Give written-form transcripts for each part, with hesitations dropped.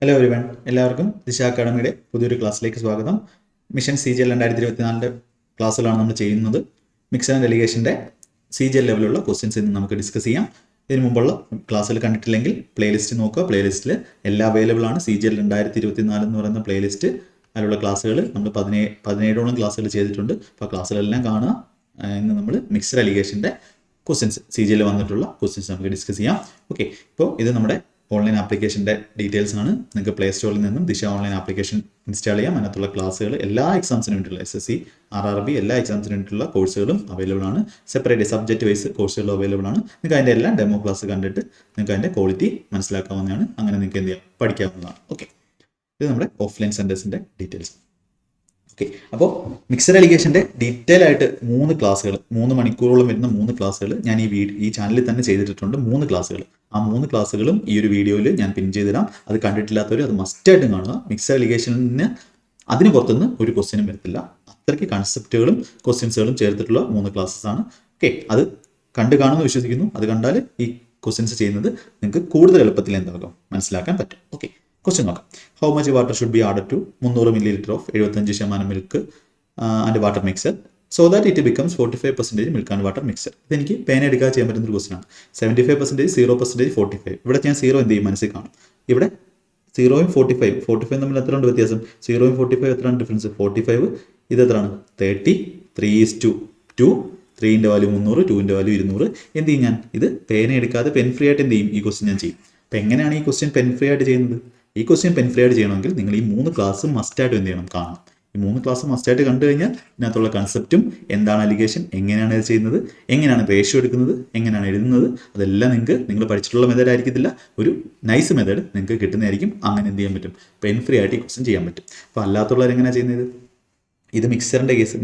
Hello everyone, എല്ലാവർക്കും ദിശ അക്കാഡമിയുടെ പുതിയൊരു ക്ലാസ്സിലേക്ക് സ്വാഗതം. മിഷൻ CGL 2024 ക്ലാസ്സുകളാണ് നമ്മൾ ചെയ്യുന്നത്. മിക്സർ ആൻഡ് എലിഗേഷൻ്റെ CGL ലെവലുള്ള ക്വസ്റ്റ്യൻസ് ഇന്ന് നമുക്ക് ഡിസ്കസ് ചെയ്യാം. ഇതിന് മുമ്പുള്ള ക്ലാസ്സിൽ കണ്ടിട്ടില്ലെങ്കിൽ പ്ലേലിസ്റ്റ് നോക്കുക. പ്ലേലിസ്റ്റിൽ എല്ലാം അവൈലബിൾ ആണ്. CGL 2024 എന്ന് പറയുന്ന പ്ലേലിസ്റ്റ് അതിലുള്ള ക്ലാസ്സുകൾ നമ്മൾ 17ഓളം ക്ലാസ്സുകൾ ചെയ്തിട്ടുണ്ട്. അപ്പോൾ ക്ലാസ്സുകളെല്ലാം കാണുക. ഇന്ന് നമ്മൾ മിക്സർ എലിഗേഷൻ്റെ ക്വസ്റ്റ്യൻസ് CGL വന്നിട്ടുള്ള ക്വസ്റ്റ്യൻസ് നമുക്ക് ഡിസ്കസ് ചെയ്യാം. ഓക്കെ, ഇപ്പോൾ ഇത് നമ്മുടെ ഓൺലൈൻ ആപ്ലിക്കേഷൻ്റെ ഡീറ്റെയിൽസ് ആണ്. നിങ്ങൾക്ക് പ്ലേ സ്റ്റോറിൽ നിന്നും ദിശ ഓൺലൈൻ ആപ്ലിക്കേഷൻ ഇൻസ്റ്റാൾ ചെയ്യാം. അതിനകത്തുള്ള ക്ലാസ്സുകൾ എല്ലാ എക്സാംസിനും വേണ്ടിയുള്ള SSC, RRB എല്ലാ എക്സാംസിനും വേണ്ടിയിട്ടുള്ള കോഴ്സുകളും അവൈലബിൾ ആണ്. സെപ്പറേറ്റ് സബ്ജക്റ്റ് വൈസ് കോഴ്സുകൾ അവൈലബിൾ ആണ്. നിങ്ങൾക്ക് അതിൻ്റെ എല്ലാം ഡെമോ ക്ലാസ് കണ്ടിട്ട് നിങ്ങൾക്ക് അതിൻ്റെ ക്വാളിറ്റി മനസ്സിലാക്കാവുന്നതാണ്. അങ്ങനെ നിങ്ങൾക്ക് എന്ത് ചെയ്യാം, പഠിക്കാവുന്നതാണ്. ഓക്കെ, ഇത് നമ്മുടെ ഓഫ്ലൈൻ സെൻറ്റേഴ്സിൻ്റെ ഡീറ്റെയിൽസ്. ഓക്കെ, അപ്പോൾ മിക്സർ എലിഗേഷൻ്റെ ഡീറ്റെയിൽ ആയിട്ട് 3 മണിക്കൂറോളം വരുന്ന 3 ക്ലാസ്സുകൾ ഞാൻ ഈ ചാനലിൽ തന്നെ ചെയ്തിട്ടുണ്ട്. 3 ക്ലാസ്സുകൾ, ആ 3 ക്ലാസ്സുകളും ഈ ഒരു വീഡിയോയിൽ ഞാൻ പിൻ ചെയ്തിടാം. അത് കണ്ടിട്ടില്ലാത്തവർ അത് മസ്റ്റായിട്ടും കാണുക. മിക്സർ എലിഗേഷനിന് അതിന് പുറത്തുനിന്ന് ഒരു ക്വസ്റ്റ്യനും വരത്തില്ല. അത്രയ്ക്ക് കൺസെപ്റ്റുകളും ക്വസ്റ്റ്യൻസുകളും ചേർത്തിട്ടുള്ള 3 ക്ലാസ്സസ് ആണ്. ഓക്കെ, അത് കാണുമെന്ന് വിശ്വസിക്കുന്നു. അത് കണ്ടാൽ ഈ ക്വസ്റ്റ്യൻസ് ചെയ്യുന്നത് നിങ്ങൾക്ക് കൂടുതൽ എളുപ്പത്തിൽ എന്താകും മനസ്സിലാക്കാൻ പറ്റും. ഓക്കെ, ക്വസ്റ്റ്യൻ നോക്കാം. How much water should be added to 300 ml of 75% milk and water mixture so that it becomes 45% milk and water mixture. ഇതെനിക്ക് പേന എടുക്കാൻ ചെയ്യാൻ പറ്റുന്ന ഒരു ക്വസ്റ്റ്യൻ ആണ്. 75%, 0%, 45. ഇവിടെ ഞാൻ 0 എന്ത് ചെയ്യും, മനസ്സിൽ കാണും. ഇവിടെ 0യും 45 തമ്മിൽ എത്ര ഉണ്ട് വ്യത്യാസം? 0യും 45 എത്രയാണ് ഡിഫറൻസ്? 45. ഇത് എത്രയാണ്? 30. 3:2. 3ൻ്റെ വാല്യൂ 300, 2ൻ്റെ വാല്യൂ 200. എന്ത് ചെയ്യും ഞാൻ? ഇത് പേന എടുക്കാതെ പെൻ ഫ്രീ ആയിട്ട് എന്ത് ചെയ്യും, ഈ ക്വസ്റ്റ്യൻ ഞാൻ ചെയ്യും. അപ്പോൾ എങ്ങനെയാണ് ഈ ക്വസ്റ്റ്യൻ പെൻ ഫ്രീ ആയിട്ട് ചെയ്യുന്നത്? ഈ ക്വസ്റ്റ്യൻ പെൻ ഫ്രീ ആയിട്ട് ചെയ്യണമെങ്കിൽ നിങ്ങൾ ഈ 3 ക്ലാസ് മസ്റ്റായിട്ട് എന്ത് ചെയ്യണം, കാണണം. ഈ 3 ക്ലാസ് മസ്റ്റായിട്ട് കണ്ടു കഴിഞ്ഞാൽ ഇതിനകത്തുള്ള കൺസെപ്റ്റും എന്താണ് അലിഗേഷൻ, എങ്ങനെയാണ് ഇത് ചെയ്യുന്നത്, എങ്ങനെയാണ് റേഷ്യോ എടുക്കുന്നത്, എങ്ങനെയാണ് എഴുതുന്നത്, അതെല്ലാം നിങ്ങൾ പഠിച്ചിട്ടുള്ള മെത്തേഡ് ആയിരിക്കത്തില്ല, ഒരു നൈസ് മെത്തേഡ് നിങ്ങൾക്ക് കിട്ടുന്നതായിരിക്കും. അങ്ങനെ എന്ത് ചെയ്യാൻ പറ്റും, പെൻ ഫ്രീ ആയിട്ട് ഈ ക്വസ്റ്റ്യൻ ചെയ്യാൻ പറ്റും. അപ്പോൾ അല്ലാത്തുള്ളവർ എങ്ങനെയാണ് ചെയ്യുന്നത്? ഇത് മിക്സറിൻ്റെ കേസ്,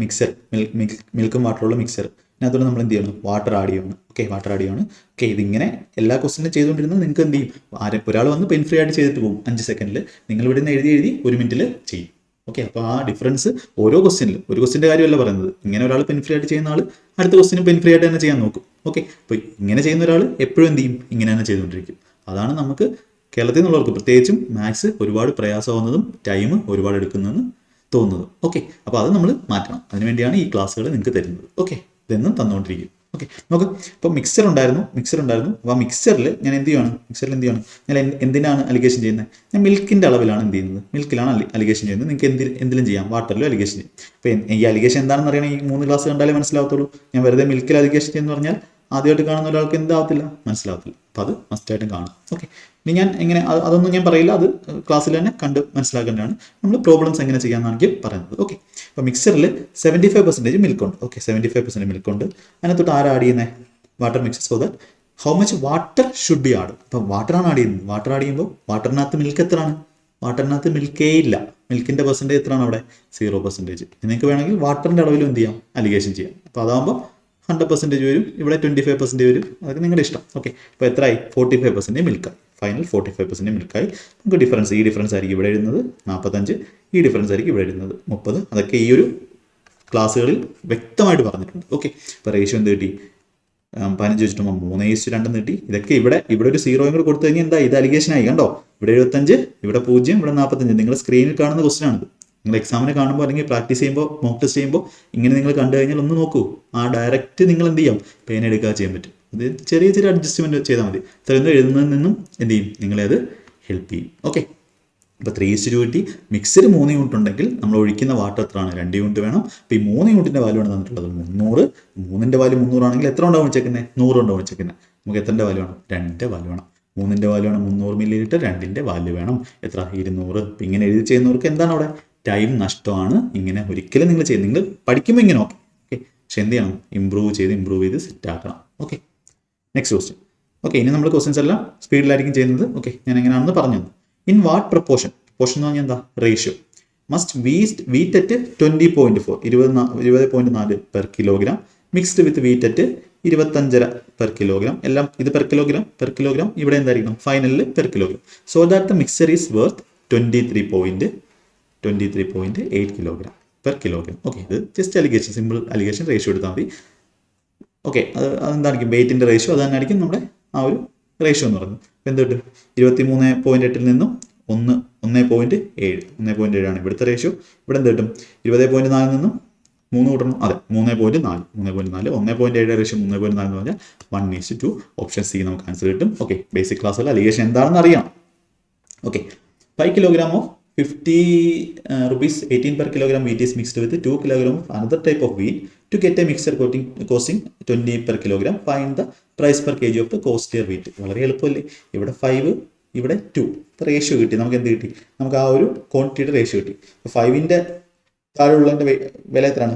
മിൽക്കും വാട്ടറുള്ള മിക്സർ, ഇതിനകത്തോടെ നമ്മൾ എന്ത് ചെയ്യണം, വാട്ടർ ആഡ് ചെയ്യണം. ഓക്കെ, വാട്ടർ ആഡ് ചെയ്യണം. ഓക്കെ, ഇതിങ്ങനെ എല്ലാ ക്വസ്റ്റ്യനും ചെയ്തുകൊണ്ടിരുന്നത് നിങ്ങൾക്ക് എന്ത് ചെയ്യും, ഒരാൾ വന്ന് പെൻ ഫ്രീ ആയിട്ട് ചെയ്തിട്ട് പോകും 5 സെക്കൻഡിൽ. നിങ്ങൾ ഇവിടെ നിന്ന് എഴുതി 1 മിനിറ്റിൽ ചെയ്യും. ഓക്കെ, അപ്പോൾ ആ ഡിഫറൻസ് ഓരോ ക്വസ്റ്റ്യനിലും, ഒരു ക്വസ്റ്റ്യൻ്റെ കാര്യമല്ല പറയുന്നത്. ഇങ്ങനെ ഒരാൾ പെൻ ഫ്രീ ആയിട്ട് ചെയ്യുന്ന ആൾ അടുത്ത ക്വസ്റ്റ്യനും പെൻ ഫ്രീ ആയിട്ട് തന്നെ ചെയ്യാൻ നോക്കും. ഓക്കെ, അപ്പോൾ ഇങ്ങനെ ചെയ്യുന്ന ഒരാൾ എപ്പോഴും എന്ത് ചെയ്യും, ഇങ്ങനെ തന്നെ ചെയ്തുകൊണ്ടിരിക്കും. അതാണ് നമുക്ക് കേരളത്തിൽ നിന്നുള്ളവർക്ക് പ്രത്യേകിച്ചും മാത്സ് ഒരുപാട് പ്രയാസമാവുന്നതും ടൈം ഒരുപാട് എടുക്കുന്നതെന്ന് തോന്നുന്നത്. ഓക്കെ, അപ്പോൾ അത് നമ്മൾ മാറ്റണം. അതിനുവേണ്ടിയാണ് ഈ ക്ലാസ്സുകൾ നിങ്ങൾക്ക് തരുന്നത്. ഓക്കെ, ഇതെന്നും തന്നുകൊണ്ടിരിക്കും. ഓക്കെ, നോക്ക്. ഇപ്പോൾ മിക്സർ ഉണ്ടായിരുന്നു. അപ്പോൾ ആ മിക്സറിൽ ഞാൻ എന്ത് ചെയ്യണം, ഞാൻ എന്തിനാണ് അലിഗേഷൻ ചെയ്യുന്നത്? ഞാൻ മിൽക്കിൻ്റെ അളവിലാണ് എന്ത് ചെയ്യുന്നത്, മിൽക്കിലാണ് അലിഗേഷൻ ചെയ്യുന്നത്. നിങ്ങൾക്ക് എന്തിലും ചെയ്യാം, വാട്ടറിലും അലിഗേഷൻ ചെയ്യും. അപ്പോൾ ഈ അലിഗേഷൻ എന്താണെന്ന് അറിയണം. ഈ 3 ക്ലാസ് കണ്ടാലേ മനസ്സിലാവത്തുള്ളൂ. ഞാൻ വെറുതെ മിൽക്കിൽ അലിഗേഷൻ ചെയ്യുന്നു പറഞ്ഞാൽ ആദ്യമായിട്ട് കാണുന്ന ഒരാൾക്ക് എന്താവത്തില്ല, മനസ്സിലാവത്തില്ല. അപ്പോൾ അത് മസ്റ്റായിട്ടും കാണും. ഓക്കെ, ഇനി ഞാൻ എങ്ങനെ, അതൊന്നും ഞാൻ പറയില്ല, അത് ക്ലാസ്സിൽ തന്നെ കണ്ട് മനസ്സിലാക്കേണ്ടതാണ്. നമ്മൾ പ്രോബ്ലംസ് എങ്ങനെ ചെയ്യാമെന്നാണ് എനിക്ക് പറയുന്നത്. ഓക്കെ, അപ്പോൾ മിക്സറിൽ 75% മിൽക്കുണ്ട്. ഓക്കെ, 75% മിൽക്കുണ്ട്. അതിനകത്തോട്ട് ആരാ ആഡ് ചെയ്യുന്നത്? Water mixture. So that how much water should B add. അപ്പോൾ വാട്ടറാണ് ആഡ് ചെയ്യുന്നത്. വാട്ടർ ആഡ് ചെയ്യുമ്പോൾ വാട്ടറിനകത്ത് മിൽക്ക് എത്രയാണ്? വാട്ടറിനകത്ത് മിൽക്കേ ഇല്ല. മിൽക്കിൻ്റെ പെർസെൻറ്റേജ് എത്രയാണ് അവിടെ? 0%. നിങ്ങൾക്ക് വേണമെങ്കിൽ വാട്ടറിൻ്റെ അളവിലും എന്ത് ചെയ്യാം, അലിഗേഷൻ ചെയ്യാം. അപ്പോൾ അതാകുമ്പോൾ 100% വരും, ഇവിടെ 25% വരും. അതൊക്കെ നിങ്ങളുടെ ഇഷ്ടം. ഓക്കെ, അപ്പോൾ എത്രയായി? 45% മിൽക്കായി. ഫൈനൽ 45% മിൽക്കായി. നമുക്ക് ഡിഫറൻസ്, ഈ ഡിഫറൻസ് ആയിരിക്കും ഇവിടെ എഴുതുന്നത് 45, ഈ ഡിഫറൻസ് ആയിരിക്കും ഇവിടെ എഴുതുന്നത് 30. അതൊക്കെ ഈ ഒരു ക്ലാസ്സുകളിൽ വ്യക്തമായിട്ട് പറഞ്ഞിട്ടുണ്ട്. ഓക്കെ, ഇപ്പോൾ റേഷ്യോ എന്ത് കിട്ടി? 15 വെച്ചിട്ടുമ്പോൾ 3:2 കിട്ടി. ഇതൊക്കെ ഇവിടെ ഒരു 0 കൂടെ കൊടുത്തു കഴിഞ്ഞാൽ എന്താ, ഇത് അലിഗേഷനായി. കണ്ടോ, ഇവിടെ 75, ഇവിടെ 0, ഇവിടെ 45. നിങ്ങൾ സ്ക്രീനിൽ കാണുന്ന ക്വസ്റ്റ്യൻ ആണിത്. നിങ്ങൾ എക്സാമിന് കാണുമ്പോൾ അല്ലെങ്കിൽ പ്രാക്ടീസ് ചെയ്യുമ്പോൾ, മോക്ക് ടെസ്റ്റ് ചെയ്യുമ്പോൾ ഇങ്ങനെ നിങ്ങൾ കണ്ടു കഴിഞ്ഞാൽ ഒന്ന് നോക്കൂ. ആ ഡയറക്റ്റ് നിങ്ങൾ എന്ത് ചെയ്യാം, പേന എടുക്കുക ചെയ്യാൻ പറ്റും. ഇത് ചെറിയ അഡ്ജസ്റ്റ്മെൻറ്റ് ചെയ്താൽ മതി. ഇത്രയൊന്നും എഴുതുന്നതിൽ നിന്നും എന്ത് ചെയ്യും, നിങ്ങളെ അത് ഹെൽപ്പ് ചെയ്യും. ഓക്കെ, ഇപ്പോൾ 3:2 കിട്ടി. മിക്സർ 3 യൂണിറ്റ് ഉണ്ടെങ്കിൽ നമ്മൾ ഒഴിക്കുന്ന വാട്ടർ എത്രയാണ്? 2 യൂണിറ്റ് വേണം. അപ്പോൾ ഈ 3 യൂണിറ്റിൻ്റെ വാല്യൂ ആണ് തന്നിട്ടുള്ളത് 300. 3ൻ്റെ വാല്യൂ 300 ആണെങ്കിൽ എത്ര ഉണ്ടാവും വെച്ചേക്കുന്നത്? 100 ഉണ്ടാവും വെച്ചേക്കുന്നത്. നമുക്ക് എത്രൻ്റെ വാല്യൂ വേണം? 2 വാല്യൂ വേണം. 3ൻ്റെ വാല്യൂ ആണ് 300 ml, 2ൻ്റെ വാല്യൂ വേണം എത്ര? 200. ഇപ്പം ഇങ്ങനെ എഴുതി ചെയ്യുന്നവർക്ക് എന്താണ് അവിടെ? ടൈം നഷ്ടമാണ്. ഇങ്ങനെ ഒരിക്കലും നിങ്ങൾ ചെയ്യും. നിങ്ങൾ പഠിക്കുമ്പോൾ ഇങ്ങനെ ഓക്കെ, പക്ഷെ എന്ത് ചെയ്യണം, ഇമ്പ്രൂവ് ചെയ്ത് സെറ്റ് ആക്കണം. Okay, next question. ഓക്കെ, ഇനി നമ്മൾ ക്വസ്റ്റ്യൻസ് എല്ലാം സ്പീഡിലായിരിക്കും ചെയ്യുന്നത്. ഓക്കെ, ഞാൻ എങ്ങനെയാണെന്ന് പറഞ്ഞു. ഇൻ വാട്ട് പ്രപ്പോർഷൻ എന്ന് പറഞ്ഞാൽ എന്താ? Ratio. Must wheat at 20.4 20.4 per kilogram mixed with wheat at 25.5 per kilogram. എല്ലാം ഇത് പെർ കിലോഗ്രാം. ഇവിടെ എന്തായിരിക്കണം? ഫൈനലിൽ per kilogram. So that the mixer is worth 23.8 kilogram per kilogram. Okay, ഇത് just alligation, simple alligation ratio എടുത്താൽ മതി. Okay, അതെന്തായിരിക്കും വെയിറ്റിൻ്റെ റേഷ്യോ? അത് തന്നെ ആയിരിക്കും നമ്മുടെ ആ ഒരു റേഷ്യോ എന്ന് പറയുന്നത്. അപ്പോൾ എന്ത് കിട്ടും? 23.8 നിന്നും 1.7 1.7 ഇവിടുത്തെ റേഷ്യോ. ഇവിടെ എന്ത് കിട്ടും? 20.4 നിന്നും 3 കൂട്ടണം. അതെ, 3.4 1.7 റേഷ്യോ 3.4 എന്ന് പറഞ്ഞാൽ 1:2. ഓപ്ഷൻ സി നമുക്ക് ആൻസർ കിട്ടും. ഓക്കെ, ബേസിക് ക്ലാസ്സിൽ അലിഗേഷൻ എന്താണെന്ന് അറിയാം. Okay, 5 kilogram of 50 rupees 18 per kilogram wheat is mixed with 2 kilogram of another type of wheat to get a mixture costing 20 per kilogram. Find the price per kg of the costlier wheat. വളരെ എളുപ്പമല്ലേ? ഇവിടെ 5, ഇവിടെ 2 ratio കിട്ടി. നമുക്ക് എന്ത് കിട്ടി? നമുക്ക് ആ ഒരു ക്വാണ്ടിറ്റിയുടെ റേഷ്യോ കിട്ടി. 5ന്റെ താഴെയുള്ളതിൻ്റെ വില എത്രയാണ്?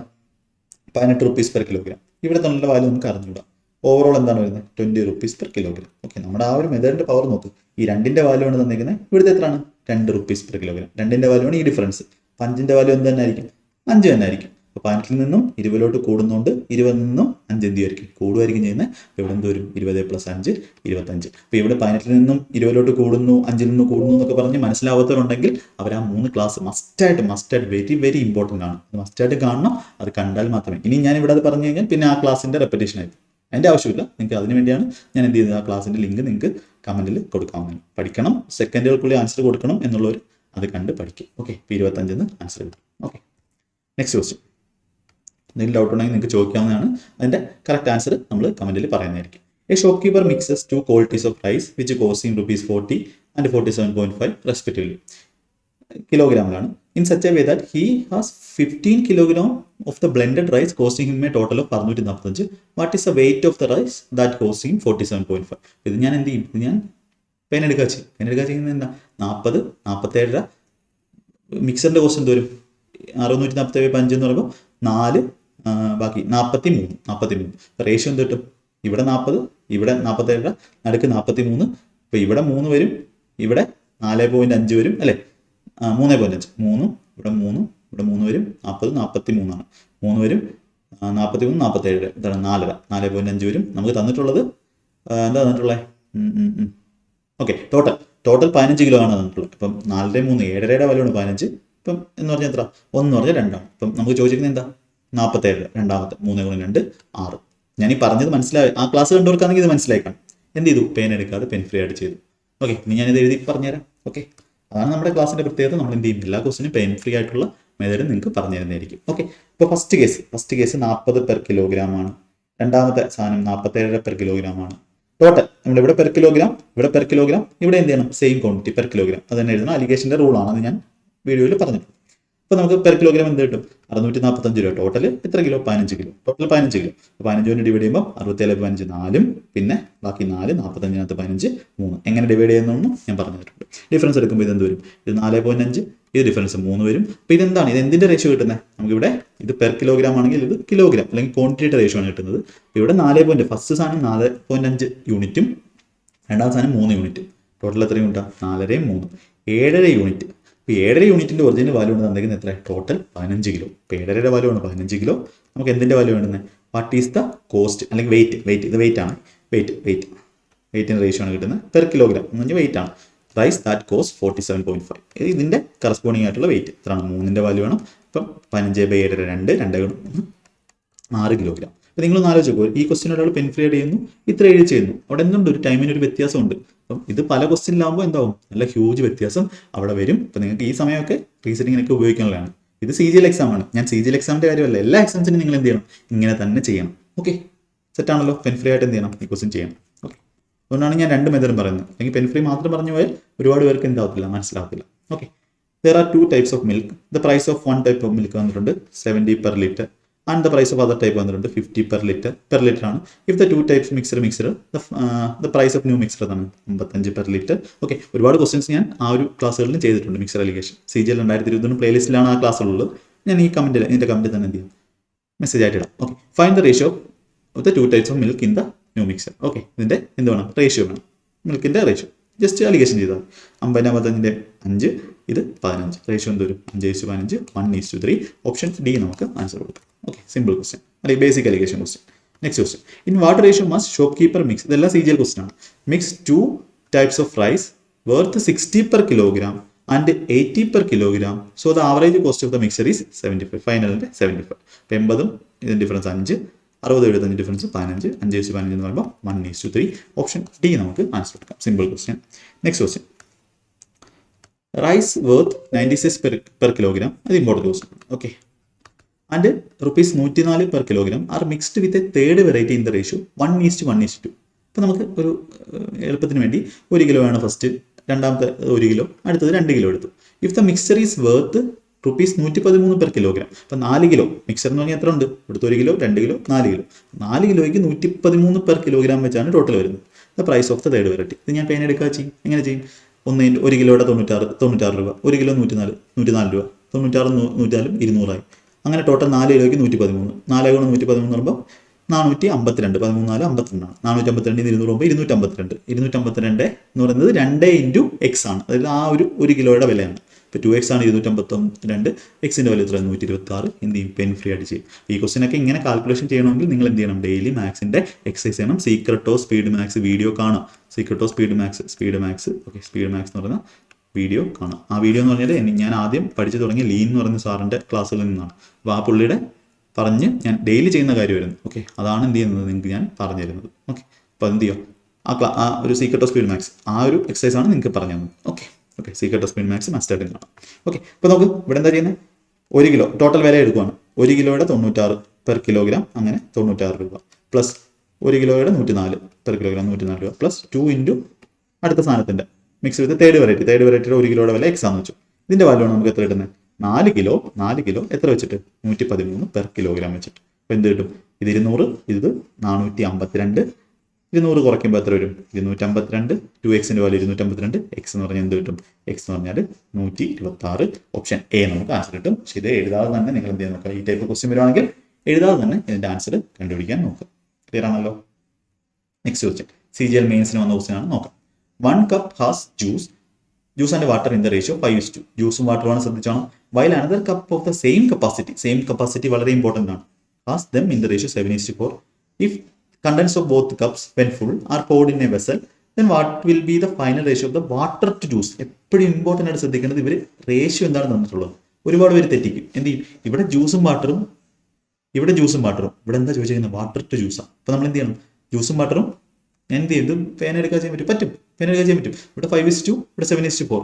18 rupees per kilogram. ഇവിടെ തന്നുള്ള വാല്യൂ നമുക്ക് അറിഞ്ഞൂടാ. ഓവറോൾ എന്താണ് വരുന്നത്? 20 rupees per kilogram. ഓക്കെ, നമ്മുടെ ആ ഒരു മെത്തേഡിന്റെ പവർ നോക്ക്. ഈ 2ന്റെ വാല്യൂ ആണ് തന്നിരിക്കുന്നത്. ഇവിടുത്തെ എത്രയാണ്? 2 rupees per kilogram. 2ന്റെ വാല്യൂ ആണ് ഈ ഡിഫറൻസ്. 5ന്റെ വാല്യൂ എന്ത് തന്നെ ആയിരിക്കും? 5 തന്നെ ആയിരിക്കും. അപ്പോൾ 15 നിന്നും 20 കൂടുന്നതുകൊണ്ട് 20 നിന്നും 5 എന്ത് ആയിരിക്കും? കൂടുമായിരിക്കും ചെയ്യുന്നത്. ഇവിടെ എന്ത് വരും? 20 + 5 25. അപ്പോൾ ഇവിടെ 15 നിന്നും 20 കൂടുന്നു, 5 നിന്നും കൂടുന്നു എന്നൊക്കെ പറഞ്ഞ് മനസ്സിലാവാത്തവരുണ്ടെങ്കിൽ അവർ ആ 3 ക്ലാസ് മസ്റ്റായിട്ട് വെരി വെരി ഇമ്പോർട്ടൻ്റ് ആണ്. മസ്റ്റായിട്ട് കാണണം. അത് കണ്ടാൽ മാത്രമേ. ഇനി ഞാൻ ഇവിടെ അത് പറഞ്ഞു കഴിഞ്ഞാൽ പിന്നെ ആ ക്ലാസ്സിൻ്റെ റെപ്പറ്റേഷൻ ആയിരിക്കും. അതിൻ്റെ ആവശ്യമില്ല. നിങ്ങൾക്ക് അതിന് വേണ്ടിയാണ് ഞാൻ എന്ത് ചെയ്തത്? ആ ക്ലാസ്സിൻ്റെ ലിങ്ക് നിങ്ങൾക്ക് കമൻറ്റിൽ കൊടുക്കാവുന്നതാണ്. പഠിക്കണം, സെക്കൻഡുകൾക്കുള്ളിൽ ആൻസർ കൊടുക്കണം എന്നുള്ളവർ അത് കണ്ട് പഠിക്കും. ഓക്കെ, 25 ആൻസർ കിട്ടും. Okay, next question. എന്തെങ്കിലും ഡൗട്ട് ഉണ്ടെങ്കിൽ നിങ്ങൾക്ക് ചോദിക്കാവുന്നതാണ്. അതിൻ്റെ കറക്റ്റ് ആൻസർ നമ്മൾ കമൻറ്റിൽ പറയുന്നതായിരിക്കും. A shopkeeper mixes 2 qualities of rice which costing ₹40 and 47.5 respectively. കിലോഗ്രാമിലാണ്. In such a way that he has 15 kilogram of the blended rice costing him a total of 645. What is the weight of the rice that costing him 47.5? ഇത് ഞാൻ എന്ത് ചെയ്യും? ഇത് ഞാൻ pen എടുക്കുക ചെയ്യുന്നത് എന്താ? 40 47 മിക്സറിൻ്റെ കോസ്റ്റ് എന്ത് വരും? 647.5 എന്ന് പറയുമ്പോൾ 4 ബാക്കി 43. റേഷ്യോ എന്ത് കിട്ടും? ഇവിടെ 40, ഇവിടെ 47, നടുക്ക് 43. അപ്പോൾ ഇവിടെ 3 വരും, ഇവിടെ 4.5 വരും അല്ലേ? 3.5 3, ഇവിടെ 3, ഇവിടെ 3 വരും. 40 43 3 വരും. 43 47 എന്താണ്? 4.5 വരും. നമുക്ക് തന്നിട്ടുള്ളത് എന്താ തന്നിട്ടുള്ളത്? ഓക്കെ, ടോട്ടൽ 15 കിലോ ആണ് തന്നിട്ടുള്ളത്. ഇപ്പം 4 3 7യുടെ വിലയാണ് 15. ഇപ്പം എന്ന് പറഞ്ഞാൽ എത്ര? 1 എന്ന് പറഞ്ഞാൽ 2 ആണ്. ഇപ്പം നമുക്ക് ചോദിച്ചിരിക്കുന്നത് എന്താ? 47 രണ്ടാമത്തെ 3 × 2 6. ഞാൻ ഈ പറഞ്ഞത് മനസ്സിലായി. ആ ക്ലാസ് കണ്ടവർക്കാണെങ്കിൽ ഇത് മനസ്സിലായിക്കാണ്. എന്ത് ചെയ്തു? പെൻ എടുക്കാതെ പെൻ ഫ്രീ ആയിട്ട് ചെയ്തു. ഓക്കെ, ഇനി ഞാനിത് എഴുതി പറഞ്ഞുതരാം. ഓക്കെ, അതാണ് നമ്മുടെ ക്ലാസ്സിൻ്റെ പ്രത്യേകത. നമ്മൾ എന്ത് ചെയ്യും? എല്ലാ ക്വസ്റ്റിനും പെൻ ഫ്രീ ആയിട്ടുള്ള മെത്തേഡ് നിങ്ങൾക്ക് പറഞ്ഞു തരുന്നതായിരിക്കും. ഓക്കെ, ഇപ്പോൾ ഫസ്റ്റ് കേസ് 40 per kilogram ആണ്. രണ്ടാമത്തെ സാധനം 47 per kilogram ആണ്. ടോട്ടൽ നമ്മളിവിടെ പെർ കിലോഗ്രാം, ഇവിടെ എന്ത് ചെയ്യണം? Same quantity per kilogram. അത് തന്നെ എഴുതണം. അലിഗേഷൻ്റെ റൂളാണ്. അത് ഞാൻ വീഡിയോയിൽ പറഞ്ഞിട്ടുണ്ട്. അപ്പോൾ നമുക്ക് പെർ കിലോഗ്രാം എന്ത് കിട്ടും? 645 രൂപ. ടോട്ടൽ എത്ര കിലോ? 15 കിലോ. Total 15 kilo. 15 കൊണ്ട് ഡിവൈഡ് ചെയ്യുമ്പോൾ 67.5 4, പിന്നെ ബാക്കി 4, 45 15 3. എങ്ങനെ ഡിവൈഡ് ചെയ്യുന്നതെന്നും ഞാൻ പറഞ്ഞു തന്നിട്ടുണ്ട്. ഡിഫറൻസ് എടുക്കുമ്പോൾ ഇതെന്ത് വരും? ഇത് 4.5, ഇത് ഡിഫറൻസ് 3 വരും. അപ്പോൾ ഇതെന്താണ്? ഇത് എന്തിൻ്റെ റേഷ്യോ കിട്ടുന്നത്? നമുക്കിവിടെ ഇത് പെർ കിലോഗ്രാം ആണെങ്കിൽ ഇത് കിലോഗ്രാം അല്ലെങ്കിൽ ക്വാണ്ടിറ്റിയുടെ റേഷ്യോ ആണ് കിട്ടുന്നത്. അപ്പോൾ ഇവിടെ 4. ഫസ്റ്റ് സാധനം 4.5 യൂണിറ്റും രണ്ടാമത്തെ സാധനം 3 യൂണിറ്റും. ടോട്ടൽ എത്ര യൂണിറ്റാണ്? 4 3 7.5 യൂണിറ്റ്. ഇപ്പോൾ 7.5 യൂണിറ്റിൻ്റെ ഒറിജിനൽ വാല്യൂ ആണ് തന്നിരിക്കുന്നത് എത്ര? Total 15 kilo. ഇപ്പോൾ 7.5 വാല്യൂ ആണ് 15 കിലോ. നമുക്ക് എന്തിൻ്റെ വാല്യൂ വേണ്ടുന്നത്? വാട്ട് ഈസ് ദ കോസ്റ്റ് അല്ലെങ്കിൽ വെയിറ്റ്? ഇത് വെയിറ്റ് ആണ്. വെയിറ്റിൻ്റെ റേഷ്യോ ആണ് കിട്ടുന്നത് പെർ കിലോഗ്രാം എന്ന് പറഞ്ഞാൽ വെയിറ്റ് ആണ്. Rice that cost 47.5. ഇതിൻ്റെ കറസ്പോണ്ടിങ് ആയിട്ടുള്ള വെയിറ്റ് എത്രയാണ്? 3ൻ്റെ വാല്യൂ ആണ്. ഇപ്പം 15/7 2 6 കിലോഗ്രാം. അപ്പോൾ നിങ്ങളൊന്ന് ആലോചിച്ച് നോക്കൂ. ഈ ക്വസ്റ്റ്യൻ ഒരാൾ പെൻ ഫ്രീ ആയിട്ട് ചെയ്യുന്നു, ഇത്ര എഴുതി ചെയ്യുന്നു. അവിടെ എന്തുണ്ട്? ഒരു ടൈമിന് ഒരു വ്യത്യാസമുണ്ട്. അപ്പം ഇത് പല ക്വസ്റ്റ്യനിലാകുമ്പോൾ എന്താവും? നല്ല ഹ്യൂജ് വ്യത്യാസം അവിടെ വരും. അപ്പോൾ നിങ്ങൾക്ക് ഈ സമയമൊക്കെ റീസെറ്റിങ്ങിനൊക്കെ ഉപയോഗിക്കാനുള്ളതാണ്. ഇത് CGL എക്സാം ആണ്. ഞാൻ CGL എക്സാമിൻ്റെ കാര്യമല്ല, എല്ലാ എക്സാംസിനും നിങ്ങൾ എന്ത് ചെയ്യണം? ഇങ്ങനെ തന്നെ ചെയ്യണം. ഓക്കെ, സെറ്റാണല്ലോ? പെൻ ഫ്രീ ആയിട്ട് എന്ത് ചെയ്യണം? ഈ ക്വസ്റ്റ്യൻ ചെയ്യണം. ഓക്കെ, അതുകൊണ്ടാണ് ഞാൻ 2 മെത്തേഡും പറയുന്നത്. അല്ലെങ്കിൽ പെൻ ഫ്രീ മാത്രം പറഞ്ഞു പോയാൽ ഒരുപാട് പേർക്ക് എന്താവത്തില്ല, മനസ്സിലാവത്തില്ല. Okay, there are 2 types of milk. The price of one type of milk വന്നിട്ടുണ്ട് 70 per liter. And the price of other type വന്നിട്ടുണ്ട് 50 per liter ആണ്. If the 2 types mixer, the price of new mixer ആണ് 55 per liter. Okay, ഒരുപാട് questions ഞാൻ ആ ഒരു ക്ലാസ്സുകളിലും ചെയ്തിട്ടുണ്ട്. Mixer allegation CGL 2021 പ്ലേലിസ്റ്റിലാണ് ആ ക്ലാസ്സുള്ളത്. ഞാൻ ഈ ഇതിൻ്റെ കമൻറ്റിൽ തന്നെ എന്ത് ചെയ്യും? മെസ്സേജ് ആയിട്ട് ഇടാം. Okay, find the ratio of the 2 types of milk in the new mixer. Okay, ഇതിൻ്റെ എന്ത് വേണം? റേഷ്യോ വേണം. മിൽക്കിൻ്റെ റേഷ്യോ ജസ്റ്റ് അലിഗേഷൻ ചെയ്താൽ 50 5 ഇത് 15. റേഷ്യോ എന്ത് വരും? 5:15 1:3. ഓപ്ഷൻ ഡി നമുക്ക് ആൻസർ കൊടുക്കാം. ഓക്കെ, സിമ്പിൾ ക്വസ്റ്റ്യൻ അല്ലെങ്കിൽ basic alligation question. Next question. In what ratio must shopkeeper mix? ഇതെല്ലാം CGL ക്വസ്റ്റ്യൻ ആണ്. Mix 2 types of rice worth 60 per kilogram and 80 per kilogram. So the average cost of the mixture is 75. ഫൈനലിൻ്റെ 75. അപ്പോൾ 80 ഇതിൻ്റെ difference 5, 60 75 difference 15, 5:15 എന്ന് പറയുമ്പോൾ 1:3. Option D നമുക്ക് answer കൊടുക്കാം. Simple question. Next question. Rice worth 96 per kilogram, അത് important question. Okay, and rupees 104 per kilogram are mixed with a third variety in the ratio 1:1:2. അപ്പോൾ നമുക്ക് ഒരു എളുപ്പത്തിന് വേണ്ടി 1 കിലോ ആണ് ഫസ്റ്റ്, രണ്ടാമത്തെ 1 കിലോ, അടുത്തത് 2 കിലോ എടുത്തു. If the mixture is worth rupees 113 per kilogram. അപ്പം 4 കിലോ മിക്സർ എന്ന് പറഞ്ഞാൽ എത്ര ഉണ്ട്? ഇവിടുത്തെ 1 കിലോ, 2 കിലോ, 4 കിലോ. 4 കിലോയ്ക്ക് 113 per kilogram വെച്ചാണ് ടോട്ടൽ വരുന്നത്. The price of the third variety. ഇത് ഞാൻ പേന എടുക്കുക ചെയ്യും. എങ്ങനെ ചെയ്യും? 1 കിലോയുടെ 96 രൂപ, 1 കിലോ 104 രൂപ, 96 104 200 ആയി. അങ്ങനെ ടോട്ടൽ 4 കിലോയ്ക്ക് 113. 4 ഗുണം 113 എന്ന് പറയുമ്പോൾ 452, 13 4 52 ആണ്. 452 200 പോകുമ്പോൾ 252. 252 എന്ന് പറയുന്നത് 2 ഇൻറ്റു എക്സ് ആണ്. അതായത് ആ ഒരു 1 കിലോയുടെ വിലയാണ്. ഇപ്പോൾ 2x ആണ് 252, എക്സിൻ്റെ വില എത്ര? 126. എന്ത് ചെയ്യും? പെൻ ഫ്രീ ആയിട്ട് ചെയ്യും. ഈ ക്വസ്റ്റ്യനൊക്കെ ഇങ്ങനെ കാൽക്കുലേഷൻ ചെയ്യണമെങ്കിൽ നിങ്ങൾ എന്ത് ചെയ്യണം? ഡെയിലി മാത്സിൻ്റെ എക്സസൈസ് ചെയ്യണം. സീക്രട്ടോ സ്പീഡ് മാത്സ് വീഡിയോ കാണാം. സീക്രട്ടോ speed maths okay, speed maths എന്ന് പറയുന്ന വീഡിയോ കാണാം. ആ വീഡിയോ എന്ന് പറഞ്ഞാൽ ഞാൻ ആദ്യം പഠിച്ചു തുടങ്ങിയ ലീൻ എന്ന് പറയുന്ന സാറിൻ്റെ ക്ലാസ്സുകളിൽ നിന്നാണ്. അപ്പോൾ ആ പുള്ളിയുടെ പറഞ്ഞ് ഞാൻ ഡെയിലി ചെയ്യുന്ന കാര്യമായിരുന്നു. ഓക്കെ, അതാണ് എന്ത് ചെയ്യുന്നത് നിങ്ങൾക്ക് ഞാൻ പറഞ്ഞു തരുന്നത്. ഓക്കെ, അപ്പോൾ എന്ത് ചെയ്യും? ആ ഒരു സീക്രട്ടോ സ്പീഡ് മാത്സ് ആ ഒരു എക്സസൈസ് ആണ് നിങ്ങൾക്ക് പറഞ്ഞു തന്നത്. Okay, secret of speed maths മസ്റ്റായിട്ടും കാണാം. ഓക്കെ, അപ്പോൾ നമുക്ക് ഇവിടെ എന്താ ചെയ്യുന്നത്? 1 കിലോ ടോട്ടൽ വില എടുക്കുകയാണ്. 1 കിലോയുടെ 96 per kilogram, അങ്ങനെ 96 രൂപ, പ്ലസ് 1 കിലോയുടെ 104 per kilogram 104 രൂപ, പ്ലസ് 2 ഇൻറ്റു അടുത്ത സാധനത്തിൻ്റെ മിക്സ് വിത്ത് തേർഡ് വെറൈറ്റിയുടെ 1 കിലോയുടെ വില എക്സ് ആണെന്ന് വെച്ചു. ഇതിൻ്റെ വാല്യൂ ആണ് നമുക്ക് എത്ര കിട്ടുന്നത്? 4 കിലോ എത്ര വെച്ചിട്ട്? 113 per kilogram വെച്ചിട്ട്. അപ്പോൾ എന്ത് കിട്ടും? ഇത് 200, ഇത് 452. 200 കുറയ്ക്കുമ്പോൾ എത്ര വരും? 252. 2x value 252. എക്സ് എന്ന് പറഞ്ഞാൽ എന്ത് കിട്ടും? എക്സ് എന്ന് പറഞ്ഞാൽ 126. ഓപ്ഷൻ എ നമുക്ക് ആൻസർ കിട്ടും. പക്ഷേ ഇത് എഴുതാതെ തന്നെ നിങ്ങൾ എന്ത് ചെയ്യാൻ നോക്കുക? ഈ ടൈപ്പ് ക്വസ്റ്റ്യൻ വരുവാണെങ്കിൽ എഴുതാതെ തന്നെ ഇതിൻ്റെ ആൻസർ കണ്ടുപിടിക്കാൻ നോക്കുക. ക്ലിയർ ആണല്ലോ? നെക്സ്റ്റ് ക്വസ്റ്റ്യൻ CGL മെയിൻസിന് വന്ന ക്വസ്റ്റ്യൻ ആണ്. നോക്കാം. 1 cup has juice and water in the ratio 5:2. ജ്യൂസും വാട്ടറുമാണ് ശ്രദ്ധിച്ചാണ്. While another cup of the same capacity വളരെ ഇമ്പോർട്ടൻ്റ് ആണ്, has them in the ratio 7:4. If contents of both cups when full are poured in a vessel, then what will be the final ratio of the water to juice? എപ്പോഴും important ആയിട്ട് ശ്രദ്ധിക്കേണ്ടത് ഇവർ ratio എന്താണ് തന്നിട്ടുള്ളത്. ഒരുപാട് പേര് തെറ്റിക്കും. എന്ത് ചെയ്യും? ഇവിടെ ജ്യൂസും വാട്ടറും, ഇവിടെ എന്താ ചോദിച്ചിരിക്കുന്നത്? വാട്ടർ ടു ജ്യൂസാണ്. അപ്പോൾ നമ്മൾ എന്ത് ചെയ്യണം? ജ്യൂസും വാട്ടറും എന്ത് ചെയ്ത് പേന എടുക്കാൻ ചെയ്യാൻ പറ്റും. ഇവിടെ 5:2, ഇവിടെ 7:4.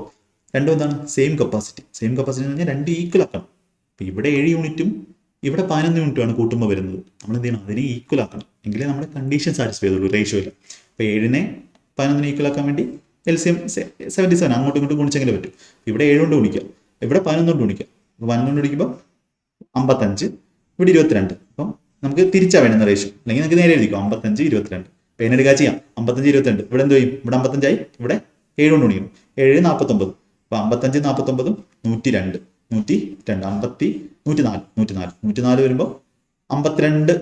രണ്ടും എന്താണ്? സെയിം കപ്പാസിറ്റി എന്ന് പറഞ്ഞാൽ 2 ഈക്വൽ ആക്കണം. അപ്പോൾ ഇവിടെ 7 യൂണിറ്റും ഇവിടെ 11 യൂണിറ്റുമാണ് കൂട്ടുമ്പോൾ വരുന്നത്. നമ്മൾ എന്ത് ചെയ്യണം? അതിനെ ഈക്വൽ ആക്കണം. എങ്കിലേ നമ്മുടെ കണ്ടീഷൻ സാറ്റിസ്ഫൈ ചെയ്തുള്ളൂ റേഷ്യോയിൽ. അപ്പോൾ 7നെ 11 ഈക്വൽ ആക്കാൻ വേണ്ടി LCM 77 അങ്ങോട്ടും ഇങ്ങോട്ടും ഗുണിച്ചെങ്കിലും പറ്റും. ഇവിടെ 7 കൊണ്ട് ഗുണിക്കാം, ഇവിടെ 11 കൊണ്ട് ഗുണിക്കാം. അപ്പോൾ 11 കൊണ്ട് ഗുണിക്കുമ്പോൾ 55, ഇവിടെ 22. അപ്പം നമുക്ക് തിരിച്ചാ വേണ്ടുന്ന റേഷ്യോ. അല്ലെങ്കിൽ നമുക്ക് നേരെ എഴുതിക്കും 55 22. പേന എടുക്കുക ചെയ്യാം. 55 22. ഇവിടെ എന്ത് ചെയ്യും? ഇവിടെ 55 ഇവിടെ 7 കൊണ്ട് ഗുണിക്കണം. 7 49. അപ്പോൾ 55 49 102. 104 വരുമ്പോൾ 52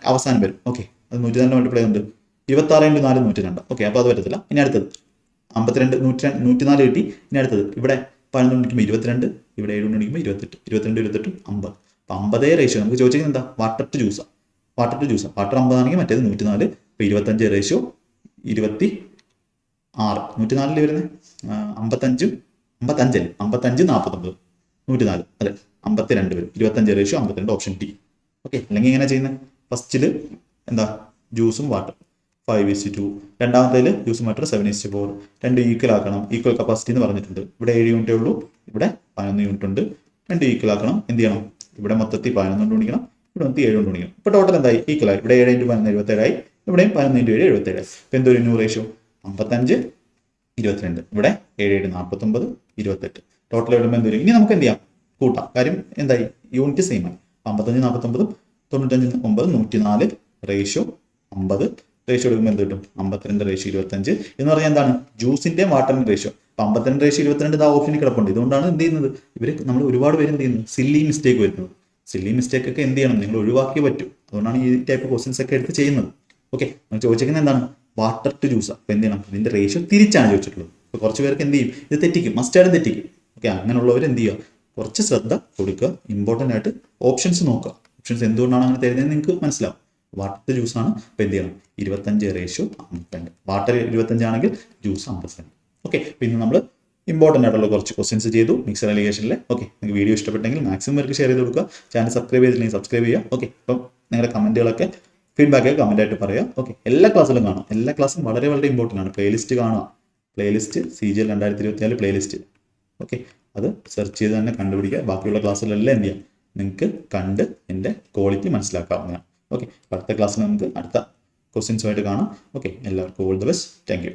അവസാനം വരും. ഓക്കെ, അത് 104 മൾട്ടിപ്ലൈ ഉണ്ട്. 26 × 4 102. ഓക്കെ, അപ്പോൾ അത് വരത്തില്ല. ഇനി അടുത്തത് 52 104 കിട്ടി. ഇനി അടുത്തത് ഇവിടെ 11 ഗുണിക്കുമ്പോൾ 22, ഇവിടെ 7 ഗുണിക്കുമ്പോൾ 28. 22 28 50. അപ്പോൾ 50 റേഷ്യോ നമുക്ക് ചോദിച്ചിരിക്കുന്നത് എന്താ? വാട്ടർ ടു ജ്യൂസാണ്. വാട്ടർ 50 ആണെങ്കിൽ മറ്റേത് 104. ഇപ്പോൾ 25 റേഷ്യോ 26. 104 വരുന്നത് 55 49 104 അതെ 52 വരും. 25 റേഷ്യോ 52. Option T. ഓക്കെ, അല്ലെങ്കിൽ എങ്ങനെ ചെയ്യുന്നത്? ഫസ്റ്റിൽ എന്താ? ജ്യൂസും വാട്ടർ 5:2. രണ്ടാമത്തേൽ ജ്യൂസും വാട്ടർ 7:4. 2 ഈക്വൽ ആക്കണം. ഈക്വൽ കപ്പാസിറ്റി എന്ന് പറഞ്ഞിട്ടുണ്ട്. ഇവിടെ 7 യൂണിറ്റേ ഉള്ളൂ, ഇവിടെ 11 യൂണിറ്റ് ഉണ്ട്. 2 ഈക്വൽ ആക്കണം. എന്ത് ചെയ്യണം? ഇവിടെ മൊത്തത്തിൽ 11 കൊണ്ട് ഗുണിക്കണം, ഇവിടെ മൊത്തം 7 കൊണ്ട് ഗുണിക്കണം. ഇപ്പോൾ ടോട്ടൽ എന്തായി? ഈക്വൽ ആയി. ഇവിടെ 7 × 11 77 ഇവിടെയും 11 × 7 77. ഇപ്പോൾ എന്തൊരു ന്യൂ റേഷ്യോ? 55 22. ഇവിടെ 7 49 28. ടോട്ടൽ എഴുതുമ്പോൾ എന്ത് വരും? ഇനി നമുക്ക് എന്ത് ചെയ്യാം? കൂട്ടാം. കാര്യം എന്തായി? യൂണിറ്റ് സെയിം ആയി. 55 49 95 9 104 റേഷ്യോ 50. റേഷ്യോ എടുക്കുമ്പോൾ എന്ത് കിട്ടും? 52 റേഷ്യോ 25 എന്ന് പറഞ്ഞാൽ എന്താണ്? ജ്യൂസിന്റെ വാട്ടറിന്റെ റേഷ്യോ. 52 റേഷ്യോ 22 ആ ഓപ്ഷനിൽ കിടപ്പുണ്ട്. ഇതുകൊണ്ടാണ് എന്ത് ചെയ്യുന്നത്? നമ്മൾ ഒരുപാട് പേര് എന്ത് ചെയ്യുന്നത്? സില്ലി മിസ്റ്റേക്ക് വരുന്നത്. സില്ലി മിസ്റ്റേക്ക് ഒക്കെ എന്ത് ചെയ്യണം? നിങ്ങൾ ഒഴിവാക്കിയേ പറ്റും. അതുകൊണ്ടാണ് ഈ ടൈപ്പ് ക്വസ്റ്റ്യൻസ് ഒക്കെ എടുത്ത് ചെയ്യുന്നത്. ഓക്കെ, നമ്മൾ ചോദിച്ചിരിക്കുന്നത് എന്താണ്? Water to juice. അപ്പോൾ എന്ത് ചെയ്യണം? ഇതിന്റെ റേഷ്യോ തിരിച്ചാണ് ചോദിച്ചിട്ടുള്ളത്. അപ്പോൾ കുറച്ച് പേർക്ക് എന്ത് ചെയ്യും? ഇത് തെറ്റിക്കും, മസ്റ്റായിട്ട് തെറ്റിക്കും. ഓക്കെ, അങ്ങനെയുള്ളവർ എന്ത് ചെയ്യുക? കുറച്ച് ശ്രദ്ധ കൊടുക്കുക. ഇമ്പോർട്ടൻ്റ് ആയിട്ട് ഓപ്ഷൻസ് നോക്കുക. ഓപ്ഷൻസ് എന്തുകൊണ്ടാണ് അങ്ങനെ തരുന്നതെന്ന് നിങ്ങൾക്ക് മനസ്സിലാവും. വാട്ടർ ജ്യൂസാണ്. അപ്പോൾ എന്ത് ചെയ്യണം? 25 റേഷ്യോ 52. വാട്ടർ 25 ആണെങ്കിൽ ജ്യൂസ് 52. ഓക്കെ, പിന്നെ നമ്മൾ ഇമ്പോർട്ടൻ്റ് ആയിട്ടുള്ള കുറച്ച് ക്വസ്റ്റ്യൻസ് ചെയ്തു മിക്സർ അലിഗേഷനിലെ. ഓക്കെ, നിങ്ങൾക്ക് വീഡിയോ ഇഷ്ടപ്പെട്ടെങ്കിൽ മാക്സിമം പേർക്ക് ഷെയർ ചെയ്ത് കൊടുക്കുക. ചാനൽ സബ്സ്ക്രൈബ് ചെയ്തില്ലെങ്കിൽ സബ്സ്ക്രൈബ് ചെയ്യുക. ഓക്കെ, അപ്പം നിങ്ങളുടെ കമൻറ്റുകളൊക്കെ ഫീഡ്ബാക്ക് കമൻറ്റായിട്ട് പറയുക. ഓക്കെ, എല്ലാ ക്ലാസ്സിലും കാണാം. എല്ലാ ക്ലാസ്സും വളരെ വളരെ ഇമ്പോർട്ടൻ്റ് ആണ്. പ്ലേലിസ്റ്റ് കാണുക. Playlist CGL 2024 playlist. ഓക്കെ, അത് സെർച്ച് ചെയ്ത് തന്നെ കണ്ടുപിടിക്കുക. ബാക്കിയുള്ള ക്ലാസ്സിലെല്ലാം എന്ത് ചെയ്യാം, നിങ്ങൾക്ക് കണ്ട് എൻ്റെ ക്വാളിറ്റി മനസ്സിലാക്കാവുന്നതാണ്. ഓക്കെ, അടുത്ത ക്ലാസ്സിൽ നമുക്ക് അടുത്ത ക്വസ്റ്റ്യൻസുമായിട്ട് കാണാം. ഓക്കെ, എല്ലാവർക്കും all the best. Thank you.